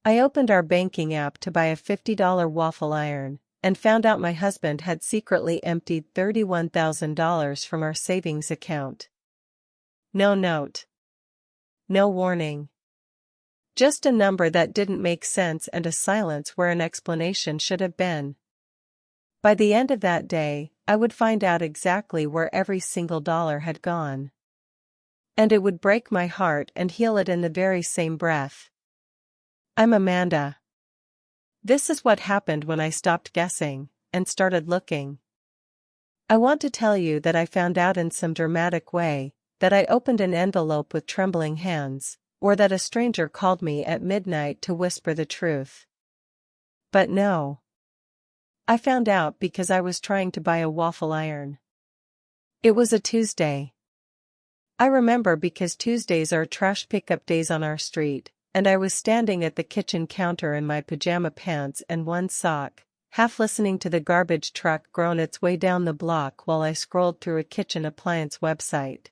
I opened our banking app to buy a $50 waffle iron, and found out my husband had secretly emptied $31,000 from our savings account. No note. No warning. Just a number that didn't make sense and a silence where an explanation should have been. By the end of that day, I would find out exactly where every single dollar had gone. And it would break my heart and heal it in the very same breath. I'm Amanda. This is what happened when I stopped guessing and started looking. I want to tell you that I found out in some dramatic way, that I opened an envelope with trembling hands, or that a stranger called me at midnight to whisper the truth. But no. I found out because I was trying to buy a waffle iron. It was a Tuesday. I remember because Tuesdays are trash pickup days on our street, and I was standing at the kitchen counter in my pajama pants and one sock, half listening to the garbage truck groan its way down the block while I scrolled through a kitchen appliance website.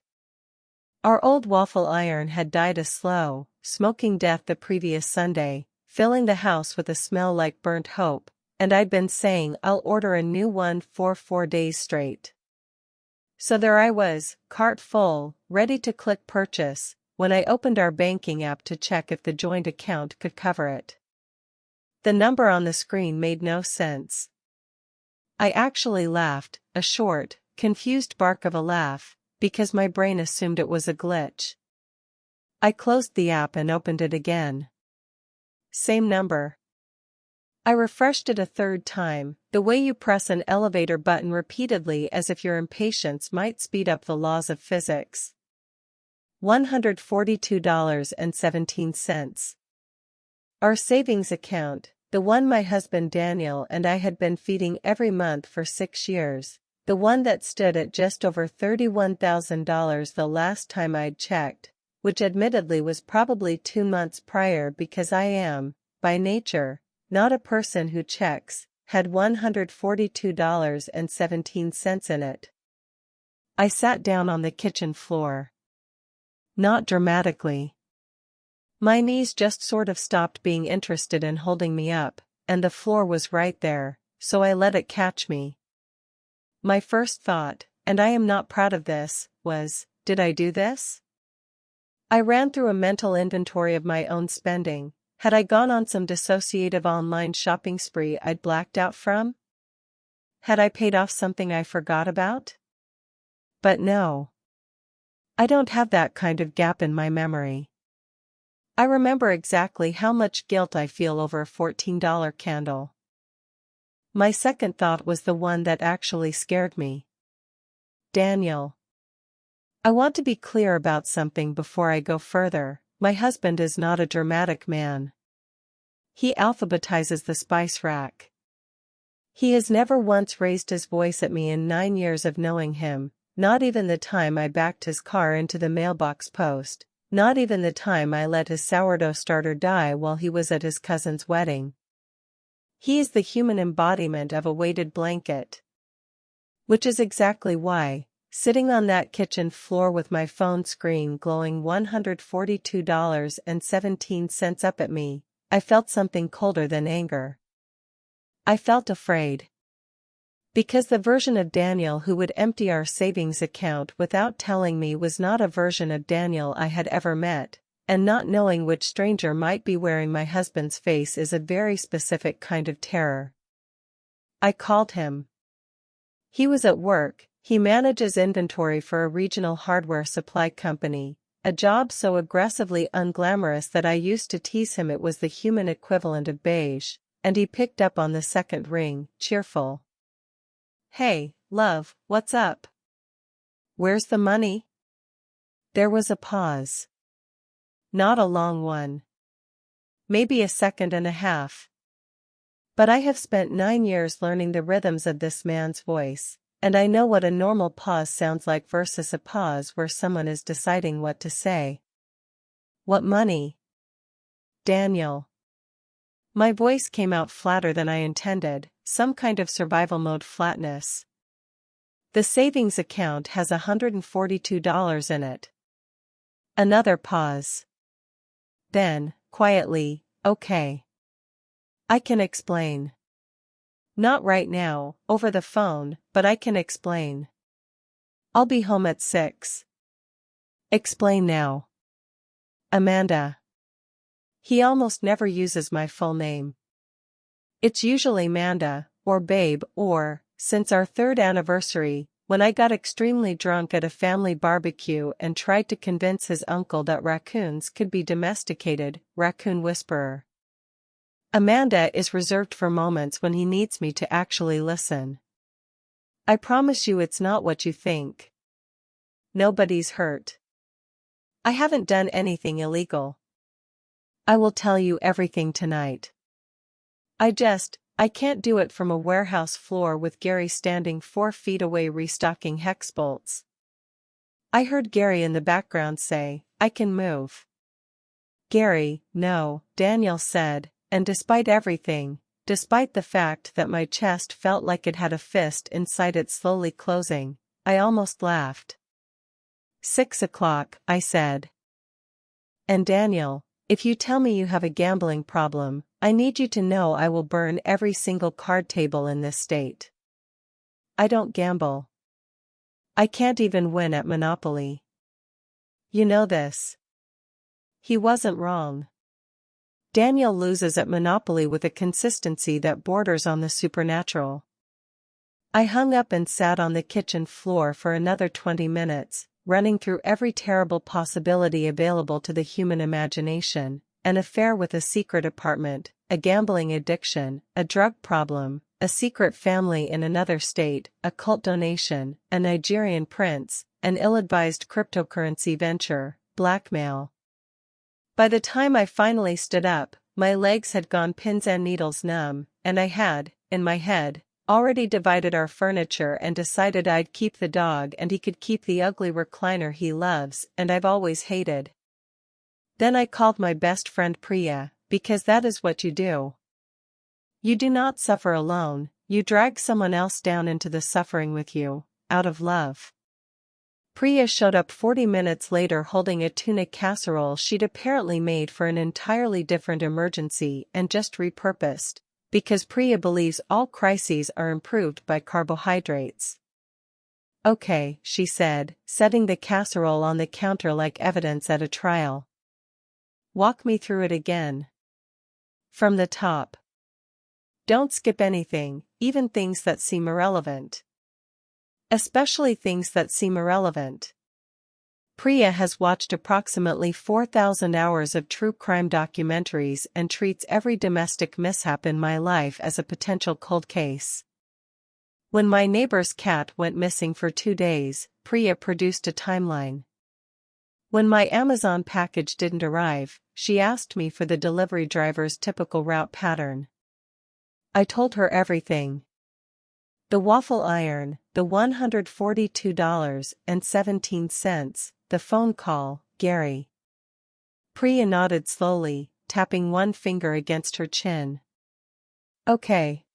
Our old waffle iron had died a slow, smoking death the previous Sunday, filling the house with a smell like burnt hope, and I'd been saying I'll order a new one for 4 days straight. So there I was, cart full, ready to click purchase, when I opened our banking app to check if the joint account could cover it. The number on the screen made no sense. I actually laughed, a short, confused bark of a laugh, because my brain assumed it was a glitch. I closed the app and opened it again. Same number. I refreshed it a third time, the way you press an elevator button repeatedly as if your impatience might speed up the laws of physics. $142.17. Our savings account, the one my husband Daniel and I had been feeding every month for 6 years, the one that stood at just over $31,000 the last time I'd checked, which admittedly was probably 2 months prior because I am, by nature, not a person who checks, had $142.17 in it. I sat down on the kitchen floor. Not dramatically. My knees just sort of stopped being interested in holding me up, and the floor was right there, so I let it catch me. My first thought, and I am not proud of this, was, did I do this? I ran through a mental inventory of my own spending. Had I gone on some dissociative online shopping spree I'd blacked out from? Had I paid off something I forgot about? But no. I don't have that kind of gap in my memory. I remember exactly how much guilt I feel over a $14 candle. My second thought was the one that actually scared me. Daniel. I want to be clear about something before I go further. My husband is not a dramatic man. He alphabetizes the spice rack. He has never once raised his voice at me in 9 years of knowing him, not even the time I backed his car into the mailbox post, not even the time I let his sourdough starter die while he was at his cousin's wedding. He is the human embodiment of a weighted blanket. Which is exactly why, sitting on that kitchen floor with my phone screen glowing $142.17 up at me, I felt something colder than anger. I felt afraid. Because the version of Daniel who would empty our savings account without telling me was not a version of Daniel I had ever met, and not knowing which stranger might be wearing my husband's face is a very specific kind of terror. I called him. He was at work. He manages inventory for a regional hardware supply company, a job so aggressively unglamorous that I used to tease him it was the human equivalent of beige, and he picked up on the second ring, cheerful. Hey, love, what's up? Where's the money? There was a pause. Not a long one. Maybe a second and a half. But I have spent 9 years learning the rhythms of this man's voice, and I know what a normal pause sounds like versus a pause where someone is deciding what to say. What money? Daniel. My voice came out flatter than I intended, some kind of survival mode flatness. The savings account has $142 in it. Another pause. Then, quietly, Okay. I can explain. Not right now, over the phone, but I can explain. I'll be home at 6. Explain now. Amanda. He almost never uses my full name. It's usually Manda, or Babe, or, since our 3rd anniversary, when I got extremely drunk at a family barbecue and tried to convince his uncle that raccoons could be domesticated, Raccoon Whisperer. Amanda is reserved for moments when he needs me to actually listen. I promise you it's not what you think. Nobody's hurt. I haven't done anything illegal. I will tell you everything tonight. I can't do it from a warehouse floor with Gary standing 4 feet away restocking hex bolts. I heard Gary in the background say, "I can move." Gary, no, Daniel said, and despite everything, despite the fact that my chest felt like it had a fist inside it slowly closing, I almost laughed. 6 o'clock, I said. And Daniel, if you tell me you have a gambling problem, I need you to know I will burn every single card table in this state. I don't gamble. I can't even win at Monopoly. You know this. He wasn't wrong. Daniel loses at Monopoly with a consistency that borders on the supernatural. I hung up and sat on the kitchen floor for another 20 minutes, running through every terrible possibility available to the human imagination: an affair with a secret apartment, a gambling addiction, a drug problem, a secret family in another state, a cult donation, a Nigerian prince, an ill-advised cryptocurrency venture, blackmail. By the time I finally stood up, my legs had gone pins and needles numb, and I had, in my head, already divided our furniture and decided I'd keep the dog and he could keep the ugly recliner he loves and I've always hated. Then I called my best friend Priya, because that is what you do. You do not suffer alone, you drag someone else down into the suffering with you, out of love. Priya showed up 40 minutes later holding a tuna casserole she'd apparently made for an entirely different emergency and just repurposed, because Priya believes all crises are improved by carbohydrates. Okay, she said, setting the casserole on the counter like evidence at a trial. Walk me through it again. From the top. Don't skip anything, even things that seem irrelevant. Especially things that seem irrelevant. Priya has watched approximately 4,000 hours of true crime documentaries and treats every domestic mishap in my life as a potential cold case. When my neighbor's cat went missing for 2 days, Priya produced a timeline. When my Amazon package didn't arrive, she asked me for the delivery driver's typical route pattern. I told her everything. The waffle iron, the $142.17, the phone call, Gary. Priya nodded slowly, tapping one finger against her chin. Okay.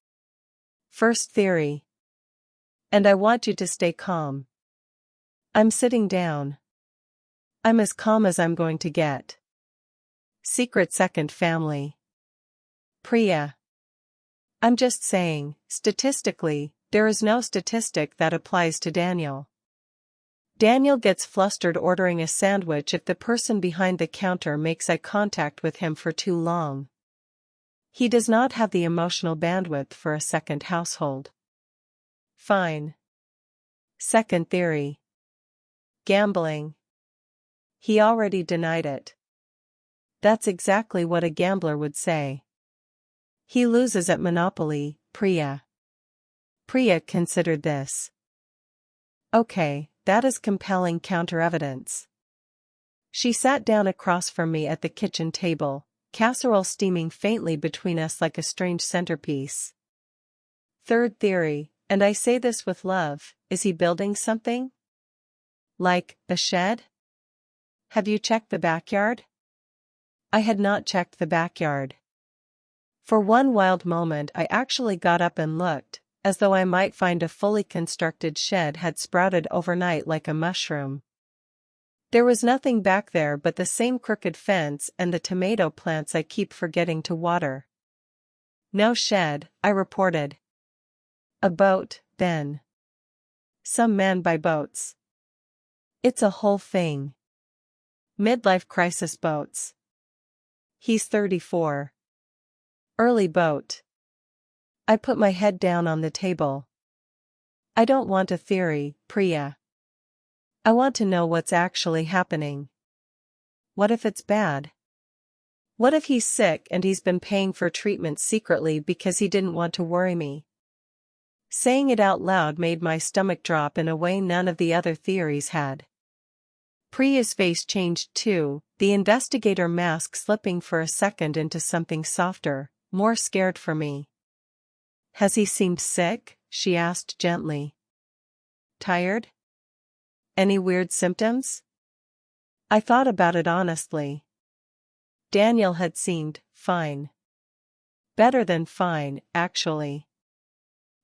First theory. And I want you to stay calm. I'm sitting down. I'm as calm as I'm going to get. Secret second family. Priya. I'm just saying, statistically, there is no statistic that applies to Daniel. Daniel gets flustered ordering a sandwich if the person behind the counter makes eye contact with him for too long. He does not have the emotional bandwidth for a second household. Fine. Second theory. Gambling. He already denied it. That's exactly what a gambler would say. He loses at Monopoly, Priya. Priya considered this. Okay, that is compelling counter-evidence. She sat down across from me at the kitchen table, casserole steaming faintly between us like a strange centerpiece. Third theory, and I say this with love, is he building something? Like, a shed? Have you checked the backyard? I had not checked the backyard. For one wild moment I actually got up and looked, as though I might find a fully constructed shed had sprouted overnight like a mushroom. There was nothing back there but the same crooked fence and the tomato plants I keep forgetting to water. No shed, I reported. A boat, then. Some man buy boats. It's a whole thing. Midlife crisis boats. He's 34. Early boat. I put my head down on the table. I don't want a theory, Priya. I want to know what's actually happening. What if it's bad? What if he's sick and he's been paying for treatment secretly because he didn't want to worry me? Saying it out loud made my stomach drop in a way none of the other theories had. Priya's face changed too, the investigator mask slipping for a second into something softer, more scared for me. Has he seemed sick? She asked gently. Tired? Any weird symptoms? I thought about it honestly. Daniel had seemed fine. Better than fine, actually.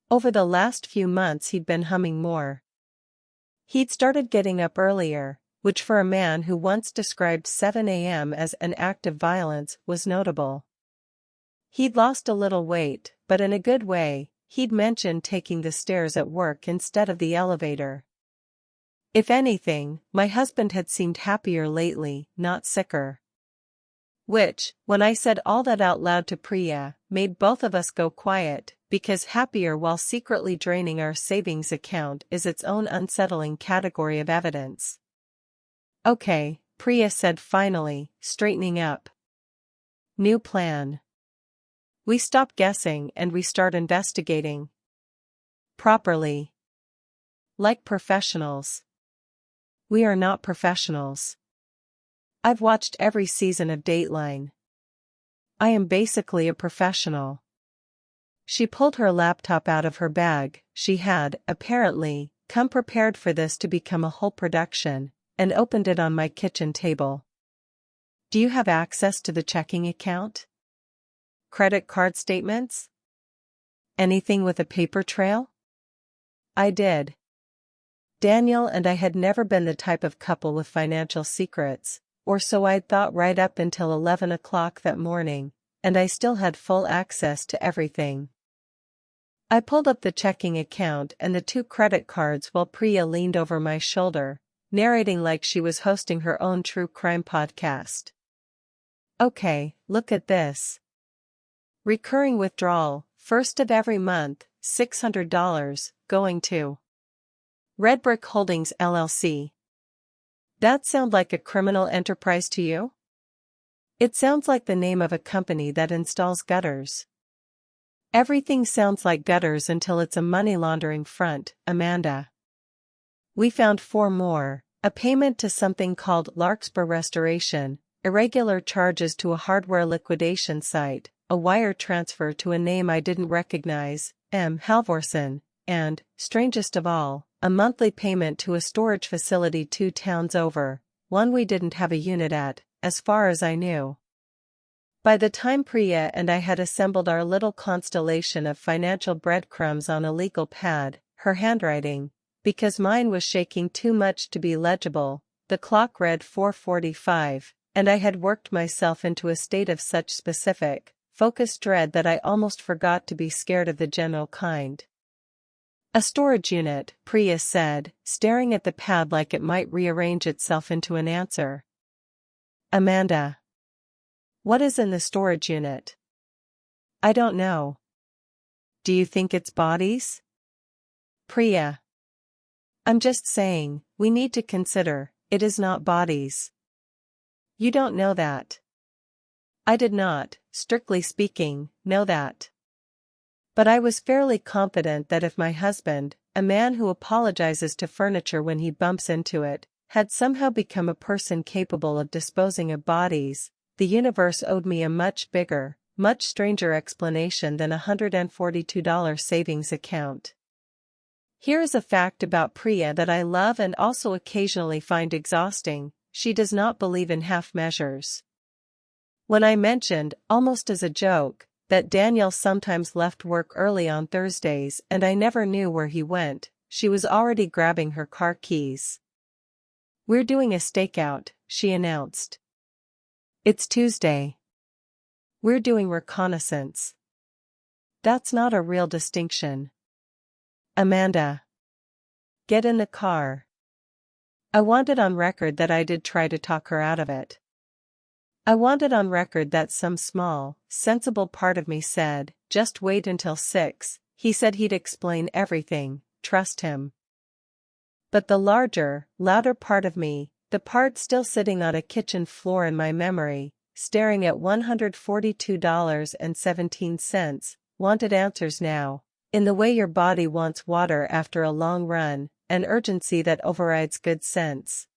Over the last few months he'd been humming more. He'd started getting up earlier, which for a man who once described 7 a.m. as an act of violence was notable. He'd lost a little weight, but in a good way. He'd mentioned taking the stairs at work instead of the elevator. If anything, my husband had seemed happier lately, not sicker. Which, when I said all that out loud to Priya, made both of us go quiet, because happier while secretly draining our savings account is its own unsettling category of evidence. Okay, Priya said finally, straightening up. New plan. We stop guessing and we start investigating. Properly. Like professionals. We are not professionals. I've watched every season of Dateline. I am basically a professional. She pulled her laptop out of her bag. She had, apparently, come prepared for this to become a whole production, and opened it on my kitchen table. Do you have access to the checking account? Credit card statements? Anything with a paper trail? I did. Daniel and I had never been the type of couple with financial secrets, or so I'd thought right up until 11 o'clock that morning, and I still had full access to everything. I pulled up the checking account and the 2 credit cards while Priya leaned over my shoulder, narrating like she was hosting her own true crime podcast. Okay, look at this. Recurring withdrawal, first of every month, $600, going to Red Brick Holdings LLC. That sound like a criminal enterprise to you? It sounds like the name of a company that installs gutters. Everything sounds like gutters until it's a money laundering front, Amanda. We found 4 more, a payment to something called Larkspur Restoration, irregular charges to a hardware liquidation site, a wire transfer to a name I didn't recognize, M. Halvorson, and, strangest of all, a monthly payment to a storage facility 2 towns over, one we didn't have a unit at, as far as I knew. By the time Priya and I had assembled our little constellation of financial breadcrumbs on a legal pad, her handwriting, because mine was shaking too much to be legible, the clock read 4:45, and I had worked myself into a state of such specific, focused dread that I almost forgot to be scared of the general kind. A storage unit, Priya said, staring at the pad like it might rearrange itself into an answer. Amanda. What is in the storage unit? I don't know. Do you think it's bodies? Priya. I'm just saying, we need to consider, it is not bodies. You don't know that. I did not, strictly speaking, know that. But I was fairly confident that if my husband, a man who apologizes to furniture when he bumps into it, had somehow become a person capable of disposing of bodies, the universe owed me a much bigger, much stranger explanation than a $142 savings account. Here is a fact about Priya that I love and also occasionally find exhausting: she does not believe in half measures. When I mentioned, almost as a joke, that Daniel sometimes left work early on Thursdays and I never knew where he went, she was already grabbing her car keys. "We're doing a stakeout," she announced. "It's Tuesday." "We're doing reconnaissance." "That's not a real distinction." "Amanda. Get in the car." I wanted on record that I did try to talk her out of it. I wanted on record that some small, sensible part of me said, "Just wait until 6, he said he'd explain everything, trust him." But the larger, louder part of me, the part still sitting on a kitchen floor in my memory, staring at $142.17, wanted answers now, in the way your body wants water after a long run, an urgency that overrides good sense.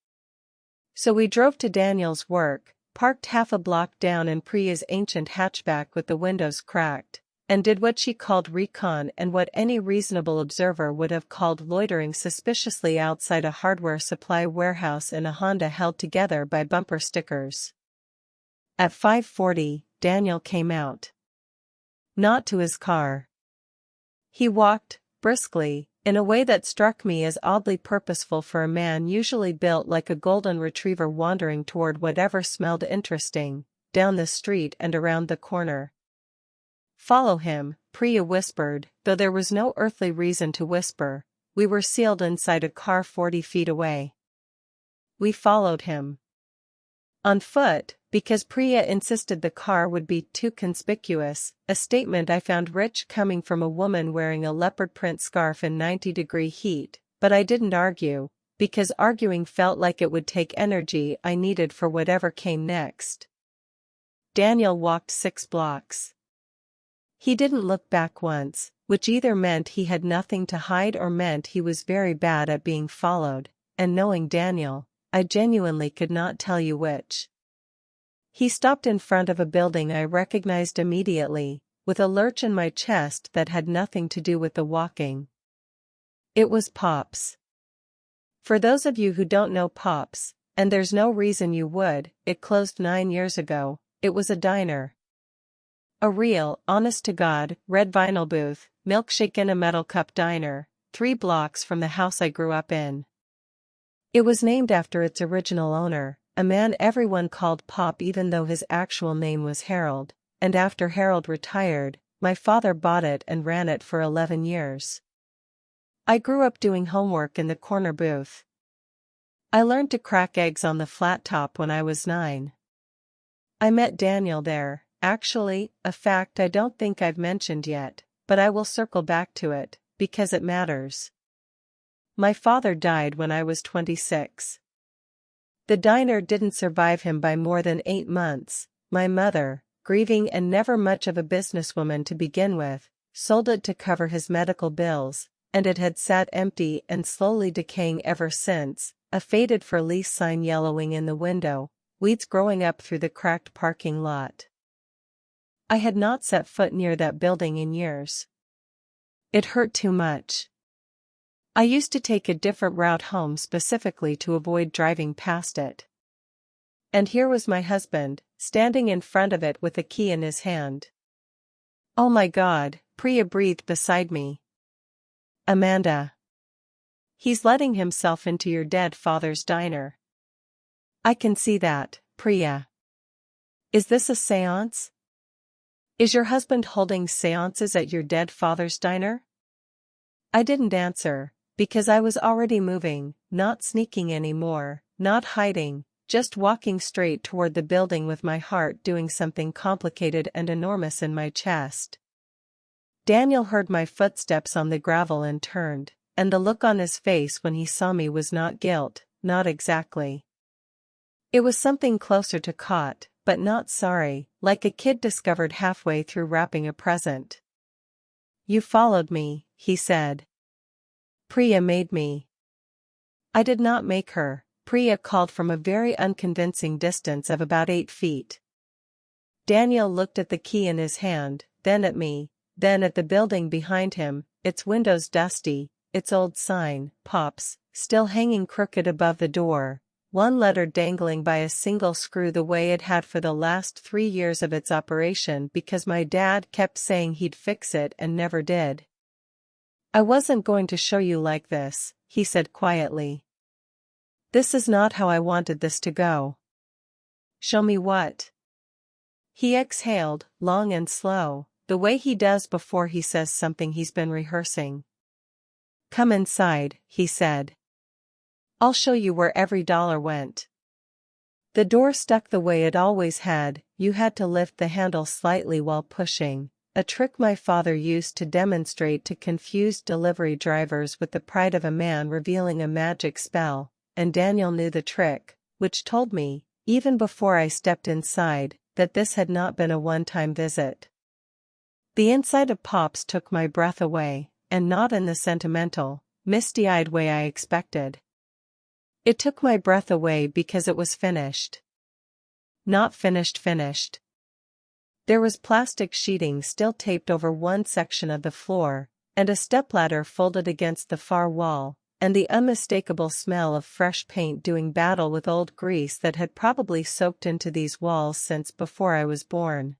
So we drove to Daniel's work, parked half a block down in Priya's ancient hatchback with the windows cracked, and did what she called recon and what any reasonable observer would have called loitering suspiciously outside a hardware supply warehouse in a Honda held together by bumper stickers. At 5:40, Daniel came out. Not to his car. He walked, briskly, in a way that struck me as oddly purposeful for a man usually built like a golden retriever wandering toward whatever smelled interesting, down the street and around the corner. "Follow him," Priya whispered, though there was no earthly reason to whisper. We were sealed inside a car 40 feet away. We followed him. On foot, because Priya insisted the car would be too conspicuous, a statement I found rich coming from a woman wearing a leopard print scarf in 90-degree heat, but I didn't argue, because arguing felt like it would take energy I needed for whatever came next. Daniel walked 6 blocks. He didn't look back once, which either meant he had nothing to hide or meant he was very bad at being followed, and knowing Daniel, I genuinely could not tell you which. He stopped in front of a building I recognized immediately, with a lurch in my chest that had nothing to do with the walking. It was Pop's. For those of you who don't know Pop's, and there's no reason you would, it closed 9 years ago. It was a diner. A real, honest-to-God, red vinyl booth, milkshake in a metal cup diner, 3 blocks from the house I grew up in. It was named after its original owner, a man everyone called Pop even though his actual name was Harold, and after Harold retired, my father bought it and ran it for 11 years. I grew up doing homework in the corner booth. I learned to crack eggs on the flat top when I was 9. I met Daniel there, actually, a fact I don't think I've mentioned yet, but I will circle back to it, because it matters. My father died when I was 26. The diner didn't survive him by more than 8 months. My mother, grieving and never much of a businesswoman to begin with, sold it to cover his medical bills, and it had sat empty and slowly decaying ever since, a faded for lease sign yellowing in the window, weeds growing up through the cracked parking lot. I had not set foot near that building in years. It hurt too much. I used to take a different route home specifically to avoid driving past it. And here was my husband, standing in front of it with a key in his hand. "Oh my God," Priya breathed beside me. "Amanda. He's letting himself into your dead father's diner." "I can see that, Priya. Is this a seance? Is your husband holding seances at your dead father's diner?" I didn't answer, because I was already moving, not sneaking anymore, not hiding, just walking straight toward the building with my heart doing something complicated and enormous in my chest. Daniel heard my footsteps on the gravel and turned, and the look on his face when he saw me was not guilt, not exactly. It was something closer to caught, but not sorry, like a kid discovered halfway through wrapping a present. "You followed me," he said. "Priya made me." "I did not make her," Priya called from a very unconvincing distance of about 8 feet. Daniel looked at the key in his hand, then at me, then at the building behind him, its windows dusty, its old sign, Pop's, still hanging crooked above the door, one letter dangling by a single screw the way it had for the last 3 years of its operation because my dad kept saying he'd fix it and never did. "I wasn't going to show you like this," he said quietly. This is not how I wanted this to go. Show me what? He exhaled, long and slow, the way he does before he says something he's been rehearsing. Come inside, he said. I'll show you where every dollar went. The door stuck the way it always had, you had to lift the handle slightly while pushing, a trick my father used to demonstrate to confused delivery drivers with the pride of a man revealing a magic spell, and Daniel knew the trick, which told me, even before I stepped inside, that this had not been a one-time visit. The inside of Pops took my breath away, and not in the sentimental, misty-eyed way I expected. It took my breath away because it was finished. Not finished. There was plastic sheeting still taped over one section of the floor, and a stepladder folded against the far wall, and the unmistakable smell of fresh paint doing battle with old grease that had probably soaked into these walls since before I was born.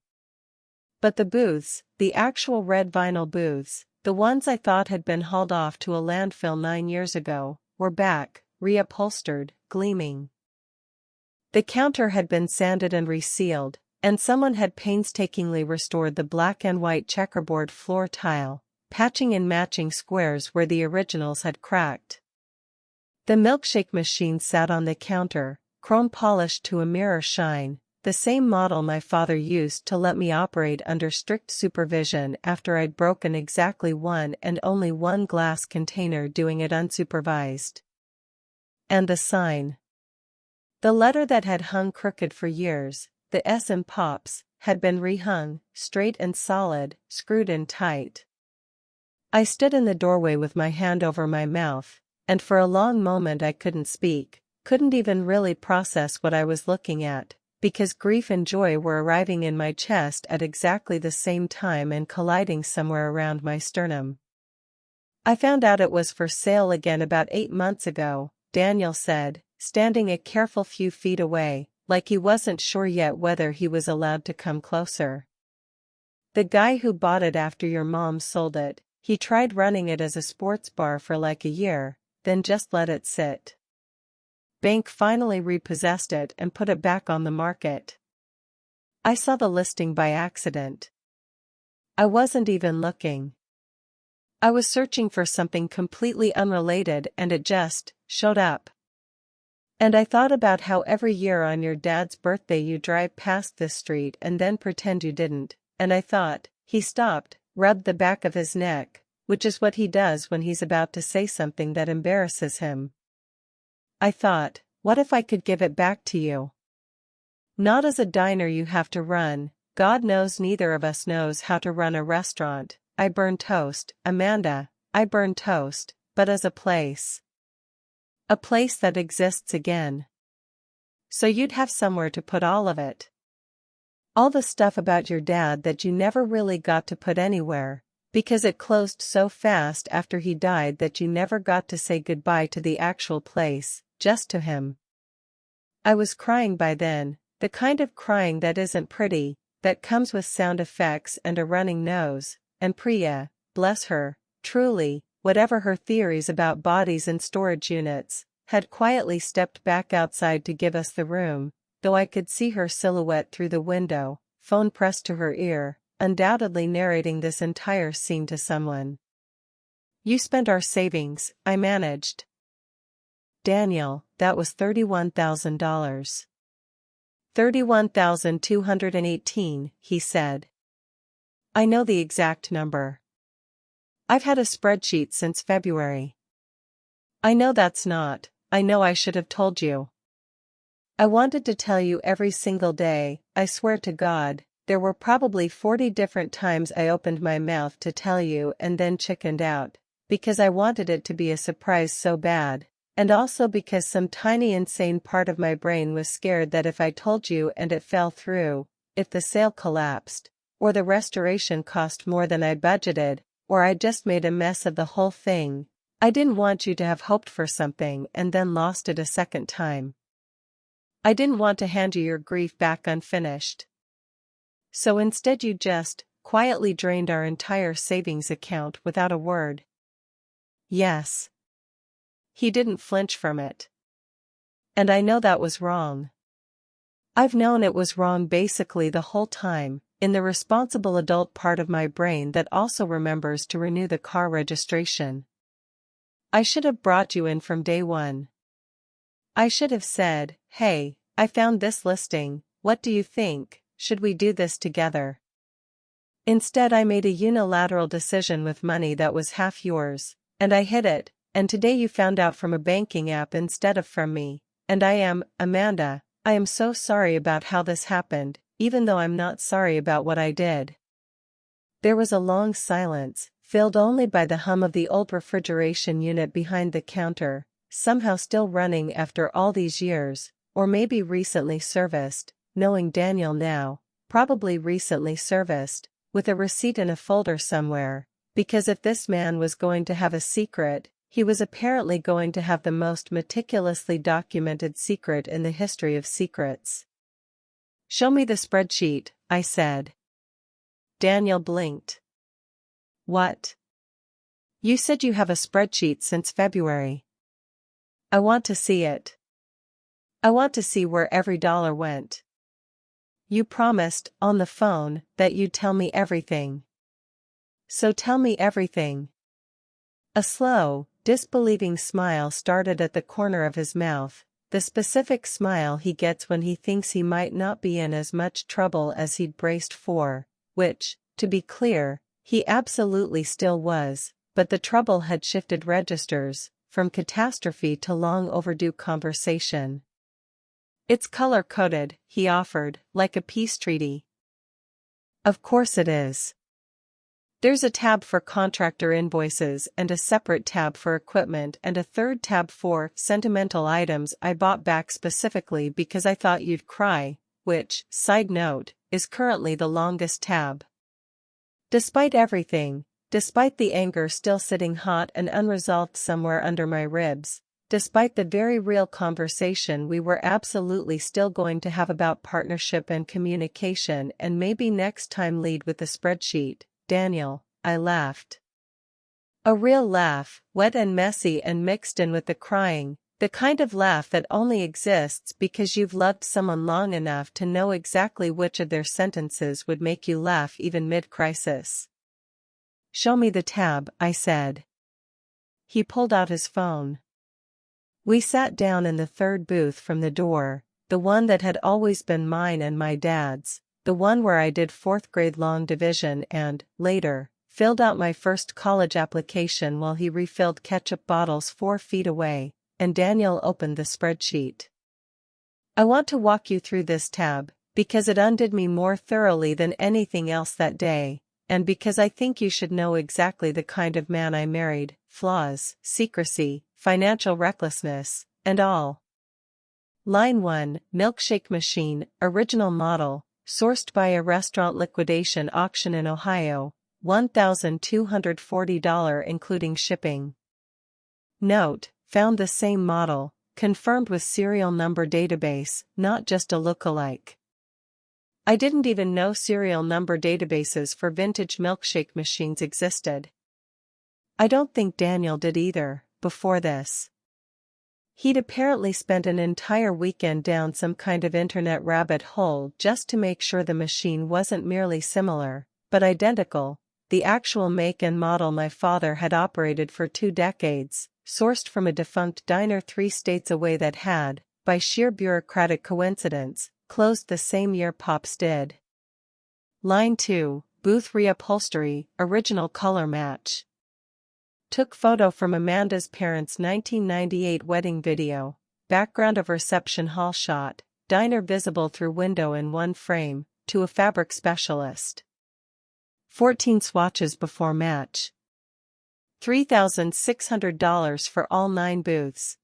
But the booths, the actual red vinyl booths, the ones I thought had been hauled off to a landfill 9 years ago, were back, reupholstered, gleaming. The counter had been sanded and resealed, and someone had painstakingly restored the black and white checkerboard floor tile, patching in matching squares where the originals had cracked. The milkshake machine sat on the counter, chrome polished to a mirror shine, the same model my father used to let me operate under strict supervision after I'd broken exactly one and only one glass container doing it unsupervised. And the sign. The letter that had hung crooked for years, the S in Pops, had been rehung, straight and solid, screwed in tight. I stood in the doorway with my hand over my mouth, and for a long moment I couldn't speak, couldn't even really process what I was looking at, because grief and joy were arriving in my chest at exactly the same time and colliding somewhere around my sternum. I found out it was for sale again about 8 months ago, Daniel said, standing a careful few feet away, like he wasn't sure yet whether he was allowed to come closer. The guy who bought it after your mom sold it, he tried running it as a sports bar for like a year, then just let it sit. Bank finally repossessed it and put it back on the market. I saw the listing by accident. I wasn't even looking. I was searching for something completely unrelated and it just showed up. And I thought about how every year on your dad's birthday you drive past this street and then pretend you didn't, and I thought, he stopped, rubbed the back of his neck, which is what he does when he's about to say something that embarrasses him. I thought, what if I could give it back to you? Not as a diner you have to run, God knows neither of us knows how to run a restaurant, I burn toast, Amanda, I burn toast, but as a place. A place that exists again. So you'd have somewhere to put all of it. All the stuff about your dad that you never really got to put anywhere, because it closed so fast after he died that you never got to say goodbye to the actual place, just to him. I was crying by then, the kind of crying that isn't pretty, that comes with sound effects and a running nose, and Priya, bless her, truly, whatever her theories about bodies and storage units, had quietly stepped back outside to give us the room, though I could see her silhouette through the window, phone pressed to her ear, undoubtedly narrating this entire scene to someone. You spent our savings, I managed. Daniel, that was $31,000. 31,218, he said. I know the exact number. I've had a spreadsheet since February. I know I know I should have told you. I wanted to tell you every single day, I swear to God, there were probably 40 different times I opened my mouth to tell you and then chickened out, because I wanted it to be a surprise so bad, and also because some tiny insane part of my brain was scared that if I told you and it fell through, if the sale collapsed, or the restoration cost more than I budgeted, or I just made a mess of the whole thing, I didn't want you to have hoped for something and then lost it a second time. I didn't want to hand you your grief back unfinished. So instead you just quietly drained our entire savings account without a word. Yes. He didn't flinch from it. And I know that was wrong. I've known it was wrong basically the whole time, in the responsible adult part of my brain that also remembers to renew the car registration. I should have brought you in from day one. I should have said, hey, I found this listing, what do you think, should we do this together? Instead I made a unilateral decision with money that was half yours, and I hid it, and today you found out from a banking app instead of from me, and Amanda, I am so sorry about how this happened, even though I'm not sorry about what I did. There was a long silence, filled only by the hum of the old refrigeration unit behind the counter, somehow still running after all these years, or maybe recently serviced, knowing Daniel now, probably recently serviced, with a receipt in a folder somewhere, because if this man was going to have a secret, he was apparently going to have the most meticulously documented secret in the history of secrets. Show me the spreadsheet, I said. Daniel blinked. What? You said you have a spreadsheet since February. I want to see it. I want to see where every dollar went. You promised, on the phone, that you'd tell me everything. So tell me everything. A slow, disbelieving smile started at the corner of his mouth, the specific smile he gets when he thinks he might not be in as much trouble as he'd braced for, which, to be clear, he absolutely still was, but the trouble had shifted registers, from catastrophe to long overdue conversation. It's color-coded, he offered, like a peace treaty. Of course it is. There's a tab for contractor invoices and a separate tab for equipment and a third tab for sentimental items I bought back specifically because I thought you'd cry, which, side note, is currently the longest tab. Despite everything, despite the anger still sitting hot and unresolved somewhere under my ribs, despite the very real conversation we were absolutely still going to have about partnership and communication and maybe next time lead with the spreadsheet, Daniel, I laughed. A real laugh, wet and messy and mixed in with the crying, the kind of laugh that only exists because you've loved someone long enough to know exactly which of their sentences would make you laugh even mid-crisis. Show me the tab, I said. He pulled out his phone. We sat down in the third booth from the door, the one that had always been mine and my dad's, the one where I did fourth grade long division and, later, filled out my first college application while he refilled ketchup bottles 4 feet away, and Daniel opened the spreadsheet. I want to walk you through this tab, because it undid me more thoroughly than anything else that day, and because I think you should know exactly the kind of man I married, flaws, secrecy, financial recklessness, and all. Line 1, milkshake machine, original model, sourced by a restaurant liquidation auction in Ohio, $1,240 including shipping. Note, found the same model, confirmed with serial number database, not just a lookalike. I didn't even know serial number databases for vintage milkshake machines existed. I don't think Daniel did either, before this. He'd apparently spent an entire weekend down some kind of internet rabbit hole just to make sure the machine wasn't merely similar, but identical, the actual make and model my father had operated for 2 decades, sourced from a defunct diner 3 states away that had, by sheer bureaucratic coincidence, closed the same year Pops did. Line 2, booth reupholstery, original color match. Took photo from Amanda's parents' 1998 wedding video, background of reception hall shot, diner visible through window in one frame, to a fabric specialist. 14 swatches before match. $3,600 for all 9 booths.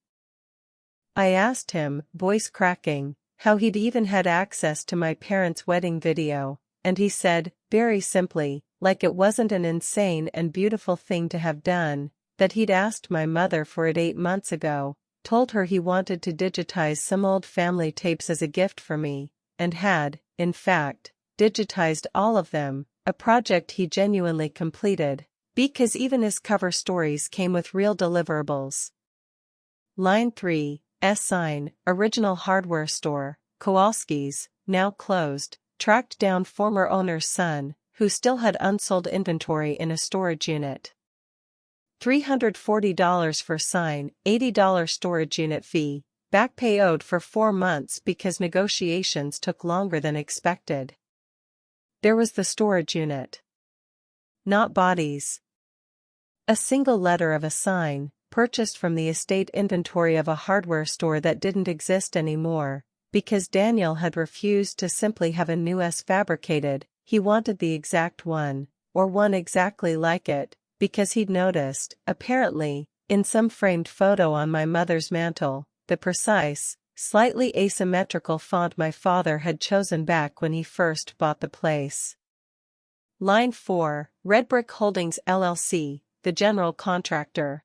I asked him, voice cracking, how he'd even had access to my parents' wedding video, and he said, very simply, like it wasn't an insane and beautiful thing to have done, that he'd asked my mother for it 8 months ago, told her he wanted to digitize some old family tapes as a gift for me, and had, in fact, digitized all of them, a project he genuinely completed, because even his cover stories came with real deliverables. Line 3, S sign, original hardware store, Kowalski's, now closed, tracked down former owner's son, who still had unsold inventory in a storage unit. $340 for sign, $80 storage unit fee, back pay owed for 4 months because negotiations took longer than expected. There was the storage unit. Not bodies. A single letter of a sign, purchased from the estate inventory of a hardware store that didn't exist anymore, because Daniel had refused to simply have a new S fabricated. He wanted the exact one, or one exactly like it, because he'd noticed, apparently, in some framed photo on my mother's mantel, the precise, slightly asymmetrical font my father had chosen back when he first bought the place. Line 4, Red Brick Holdings LLC, the general contractor.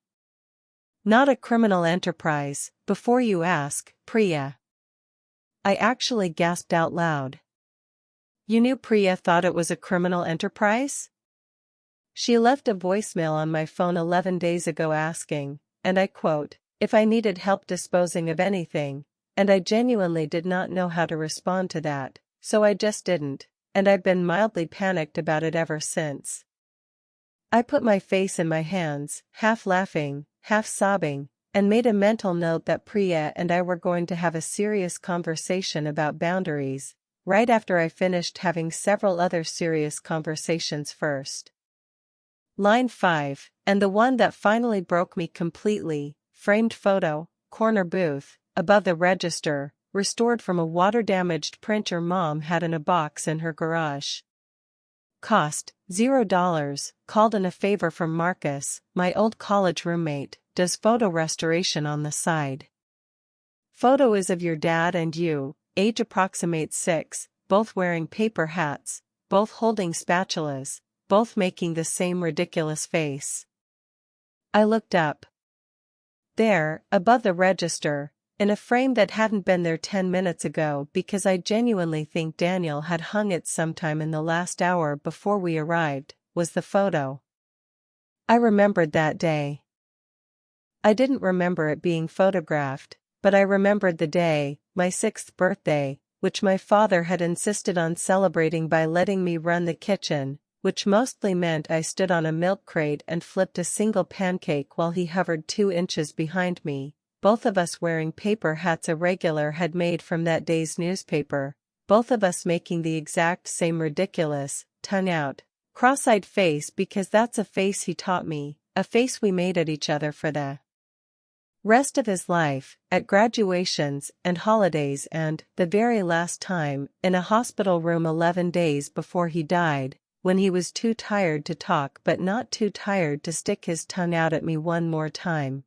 Not a criminal enterprise, before you ask, Priya. I actually gasped out loud. You knew Priya thought it was a criminal enterprise? She left a voicemail on my phone 11 days ago asking, and I quote, if I needed help disposing of anything, and I genuinely did not know how to respond to that, so I just didn't, and I've been mildly panicked about it ever since. I put my face in my hands, half laughing, half sobbing, and made a mental note that Priya and I were going to have a serious conversation about boundaries, right after I finished having several other serious conversations first. Line 5, and the one that finally broke me completely, framed photo, corner booth, above the register, restored from a water-damaged printer mom had in a box in her garage. Cost, $0, called in a favor from Marcus, my old college roommate, does photo restoration on the side. Photo is of your dad and you, age approximates 6, both wearing paper hats, both holding spatulas, both making the same ridiculous face. I looked up. There, above the register, in a frame that hadn't been there 10 minutes ago because I genuinely think Daniel had hung it sometime in the last hour before we arrived, was the photo. I remembered that day. I didn't remember it being photographed, but I remembered the day, my 6th birthday, which my father had insisted on celebrating by letting me run the kitchen, which mostly meant I stood on a milk crate and flipped a single pancake while he hovered 2 inches behind me, both of us wearing paper hats a regular had made from that day's newspaper, both of us making the exact same ridiculous, tongue-out, cross-eyed face because that's a face he taught me, a face we made at each other for the rest of his life, at graduations and holidays and, the very last time, in a hospital room 11 days before he died, when he was too tired to talk but not too tired to stick his tongue out at me one more time.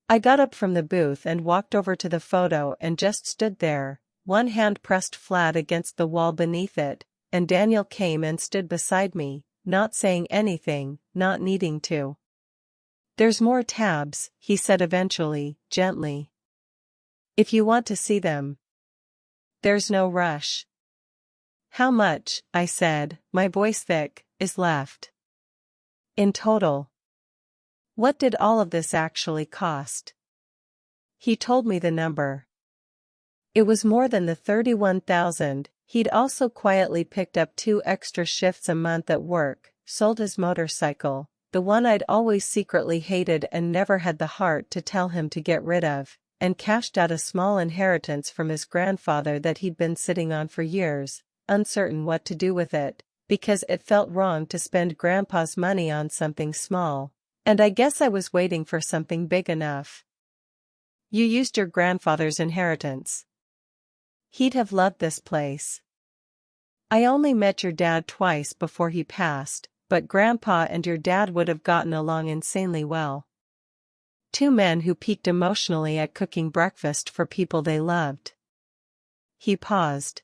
I got up from the booth and walked over to the photo and just stood there, one hand pressed flat against the wall beneath it, and Daniel came and stood beside me, not saying anything, not needing to. There's more tabs, he said eventually, gently. If you want to see them. There's no rush. How much, I said, my voice thick, is left? In total. What did all of this actually cost? He told me the number. It was more than the $31,000. He'd also quietly picked up 2 extra shifts a month at work, sold his motorcycle, the one I'd always secretly hated and never had the heart to tell him to get rid of, and cashed out a small inheritance from his grandfather that he'd been sitting on for years, uncertain what to do with it, because it felt wrong to spend Grandpa's money on something small, and I guess I was waiting for something big enough. You used your grandfather's inheritance. He'd have loved this place. I only met your dad twice before he passed, but Grandpa and your dad would have gotten along insanely well. 2 men who peaked emotionally at cooking breakfast for people they loved. He paused.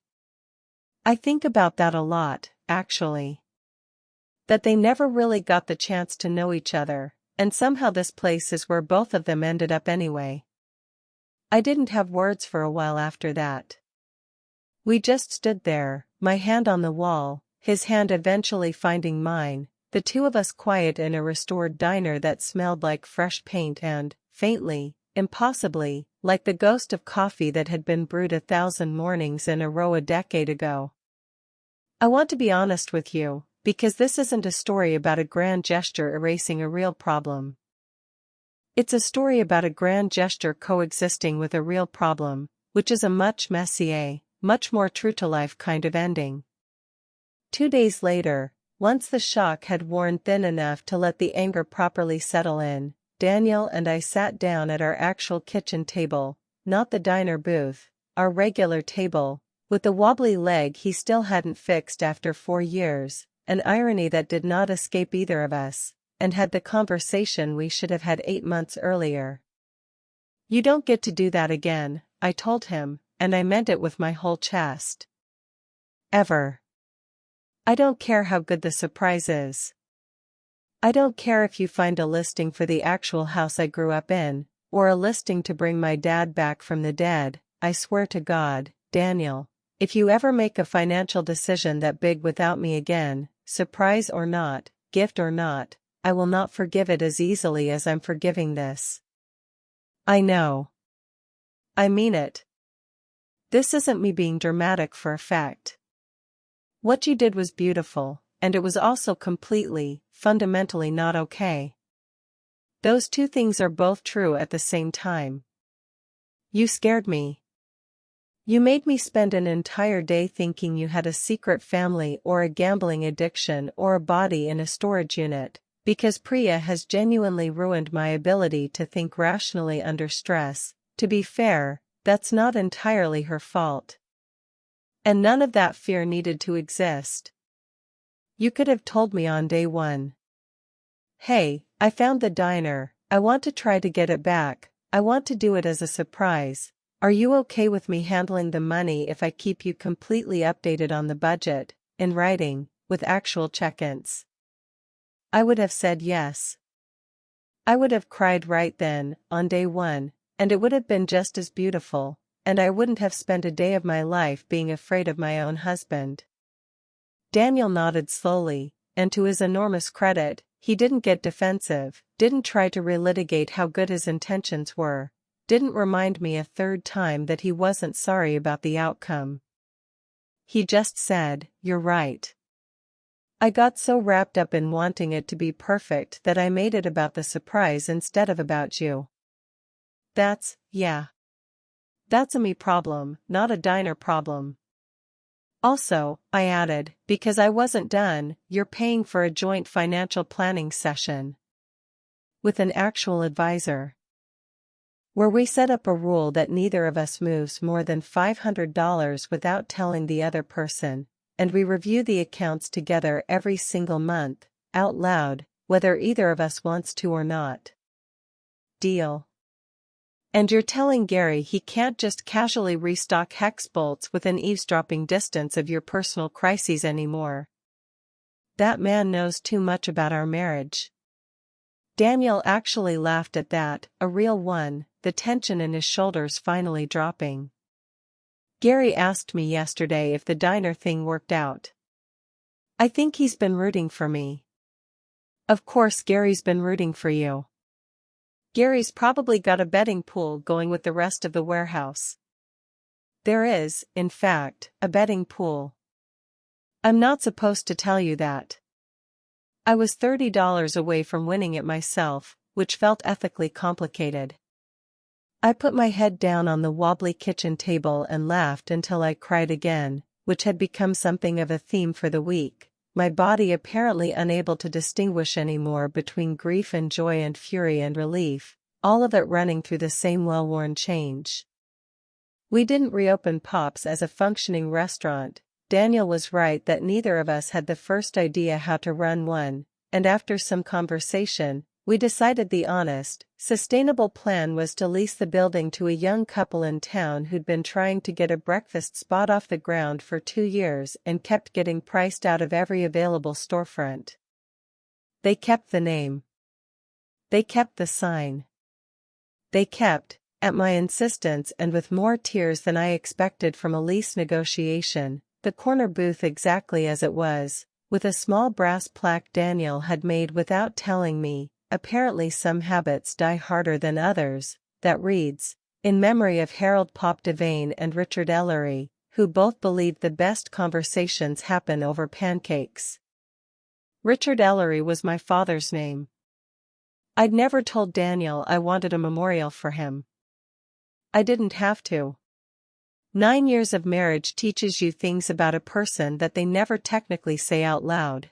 I think about that a lot, actually. That they never really got the chance to know each other, and somehow this place is where both of them ended up anyway. I didn't have words for a while after that. We just stood there, my hand on the wall, his hand eventually finding mine, the 2 of us quiet in a restored diner that smelled like fresh paint and, faintly, impossibly, like the ghost of coffee that had been brewed 1,000 mornings in a row a decade ago. I want to be honest with you, because this isn't a story about a grand gesture erasing a real problem. It's a story about a grand gesture coexisting with a real problem, which is a much messier, much more true-to-life kind of ending. 2 days later, once the shock had worn thin enough to let the anger properly settle in, Daniel and I sat down at our actual kitchen table, not the diner booth, our regular table, with the wobbly leg he still hadn't fixed after 4 years, an irony that did not escape either of us, and had the conversation we should have had 8 months earlier. "You don't get to do that again," I told him, and I meant it with my whole chest. "Ever. I don't care how good the surprise is. I don't care if you find a listing for the actual house I grew up in, or a listing to bring my dad back from the dead. I swear to God, Daniel, if you ever make a financial decision that big without me again, surprise or not, gift or not, I will not forgive it as easily as I'm forgiving this." I know. I mean it. This isn't me being dramatic for effect. What you did was beautiful, and it was also completely, fundamentally not okay. Those two things are both true at the same time. You scared me. You made me spend an entire day thinking you had a secret family or a gambling addiction or a body in a storage unit, because Priya has genuinely ruined my ability to think rationally under stress. To be fair, that's not entirely her fault. And none of that fear needed to exist. You could have told me on day one. "Hey, I found the diner, I want to try to get it back, I want to do it as a surprise. Are you okay with me handling the money if I keep you completely updated on the budget, in writing, with actual check-ins?" I would have said yes. I would have cried right then, on day one, and it would have been just as beautiful, and I wouldn't have spent a day of my life being afraid of my own husband. Daniel nodded slowly, and to his enormous credit, he didn't get defensive, didn't try to relitigate how good his intentions were, didn't remind me a third time that he wasn't sorry about the outcome. He just said, "You're right." I got so wrapped up in wanting it to be perfect that I made it about the surprise instead of about you. That's a me problem, not a diner problem. Also, I added, because I wasn't done, you're paying for a joint financial planning session with an actual advisor, where we set up a rule that neither of us moves more than $500 without telling the other person, and we review the accounts together every single month, out loud, whether either of us wants to or not. Deal. And you're telling Gary he can't just casually restock hex bolts within eavesdropping distance of your personal crises anymore. That man knows too much about our marriage. Daniel actually laughed at that, a real one, the tension in his shoulders finally dropping. Gary asked me yesterday if the diner thing worked out. I think he's been rooting for me. Of course Gary's been rooting for you. Gary's probably got a betting pool going with the rest of the warehouse. There is, in fact, a betting pool. I'm not supposed to tell you that. I was $30 away from winning it myself, which felt ethically complicated. I put my head down on the wobbly kitchen table and laughed until I cried again, which had become something of a theme for the week, my body apparently unable to distinguish anymore between grief and joy and fury and relief, all of it running through the same well-worn change. We didn't reopen Pop's as a functioning restaurant. Daniel was right that neither of us had the first idea how to run one, and after some conversation, we decided the honest, sustainable plan was to lease the building to a young couple in town who'd been trying to get a breakfast spot off the ground for 2 years and kept getting priced out of every available storefront. They kept the name. They kept the sign. They kept, at my insistence and with more tears than I expected from a lease negotiation, the corner booth exactly as it was, with a small brass plaque Daniel had made without telling me. Apparently some habits die harder than others, that reads, in memory of Harold Pop Devane and Richard Ellery, who both believed the best conversations happen over pancakes. Richard Ellery was my father's name. I'd never told Daniel I wanted a memorial for him. I didn't have to. 9 years of marriage teaches you things about a person that they never technically say out loud.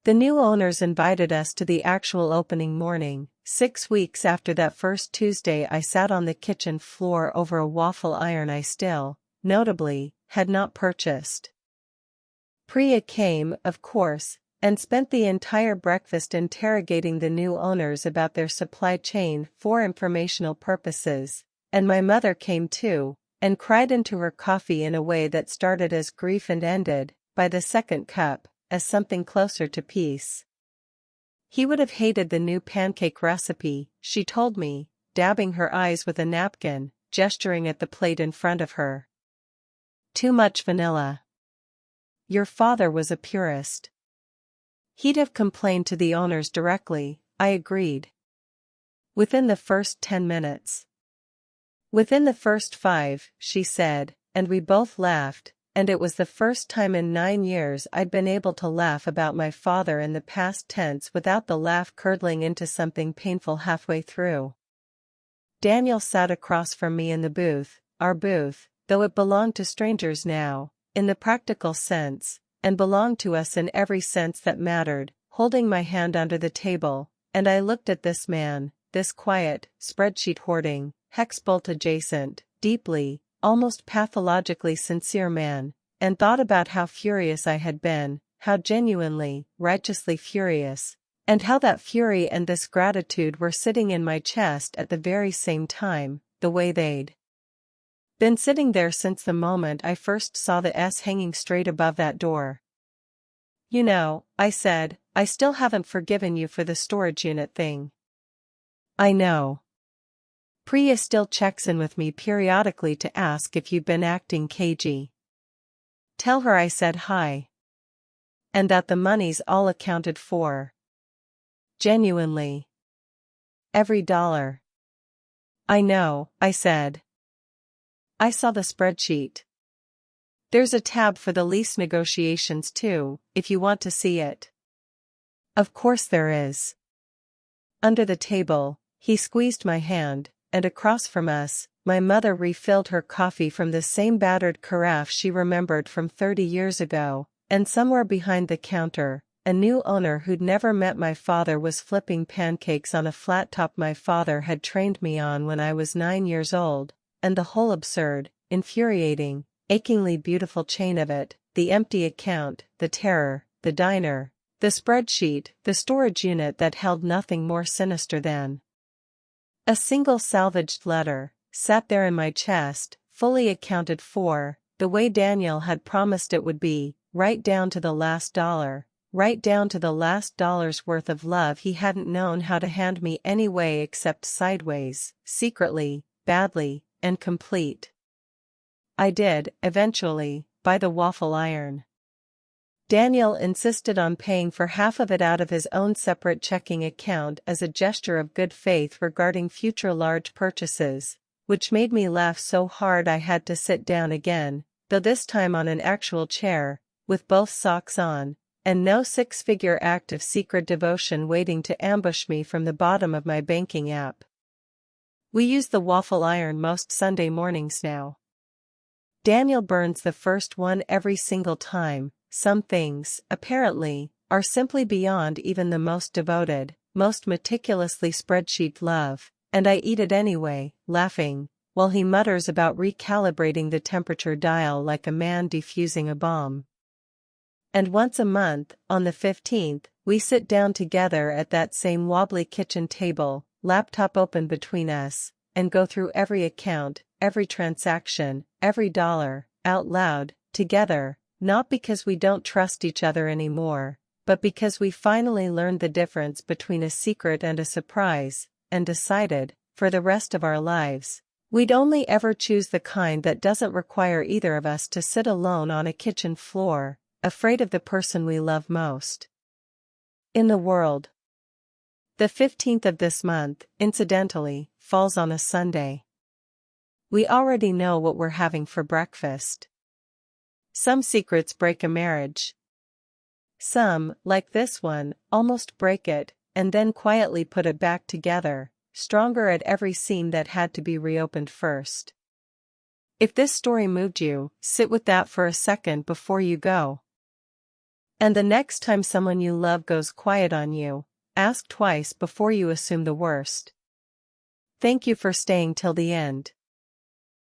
The new owners invited us to the actual opening morning. 6 weeks after that first Tuesday, I sat on the kitchen floor over a waffle iron I still, notably, had not purchased. Priya came, of course, and spent the entire breakfast interrogating the new owners about their supply chain for informational purposes, and my mother came too, and cried into her coffee in a way that started as grief and ended, by the second cup, as something closer to peace. He would have hated the new pancake recipe, she told me, dabbing her eyes with a napkin, gesturing at the plate in front of her. Too much vanilla. Your father was a purist. He'd have complained to the owners directly, I agreed. Within the first 10 minutes. Within the first 5, she said, and we both laughed, and it was the first time in 9 years I'd been able to laugh about my father in the past tense without the laugh curdling into something painful halfway through. Daniel sat across from me in the booth, our booth, though it belonged to strangers now, in the practical sense, and belonged to us in every sense that mattered, holding my hand under the table, and I looked at this man, this quiet, spreadsheet hoarding, hex-bolt adjacent, deeply, almost pathologically sincere man, and thought about how furious I had been, how genuinely, righteously furious, and how that fury and this gratitude were sitting in my chest at the very same time, the way they'd been sitting there since the moment I first saw the S hanging straight above that door. You know, I said, I still haven't forgiven you for the storage unit thing. I know. Priya still checks in with me periodically to ask if you've been acting cagey. Tell her I said hi. And that the money's all accounted for. Genuinely. Every dollar. I know, I said. I saw the spreadsheet. There's a tab for the lease negotiations too, if you want to see it. Of course there is. Under the table, he squeezed my hand, and across from us, my mother refilled her coffee from the same battered carafe she remembered from 30 years ago, and somewhere behind the counter, a new owner who'd never met my father was flipping pancakes on a flat top my father had trained me on when I was 9 years old, and the whole absurd, infuriating, achingly beautiful chain of it, the empty account, the terror, the diner, the spreadsheet, the storage unit that held nothing more sinister than a single salvaged letter, sat there in my chest, fully accounted for, the way Daniel had promised it would be, right down to the last dollar, right down to the last dollar's worth of love he hadn't known how to hand me any way except sideways, secretly, badly, and complete. I did, eventually, buy the waffle iron. Daniel insisted on paying for half of it out of his own separate checking account as a gesture of good faith regarding future large purchases, which made me laugh so hard I had to sit down again, though this time on an actual chair, with both socks on, and no 6-figure act of secret devotion waiting to ambush me from the bottom of my banking app. We use the waffle iron most Sunday mornings now. Daniel burns the first one every single time. Some things, apparently, are simply beyond even the most devoted, most meticulously spreadsheet love, and I eat it anyway, laughing, while he mutters about recalibrating the temperature dial like a man defusing a bomb. And once a month, on the 15th, we sit down together at that same wobbly kitchen table, laptop open between us, and go through every account, every transaction, every dollar, out loud, together. Not because we don't trust each other anymore, but because we finally learned the difference between a secret and a surprise, and decided, for the rest of our lives, we'd only ever choose the kind that doesn't require either of us to sit alone on a kitchen floor, afraid of the person we love most in the world. The 15th of this month, incidentally, falls on a Sunday. We already know what we're having for breakfast. Some secrets break a marriage. Some, like this one, almost break it, and then quietly put it back together, stronger at every seam that had to be reopened first. If this story moved you, sit with that for a second before you go. And the next time someone you love goes quiet on you, ask twice before you assume the worst. Thank you for staying till the end.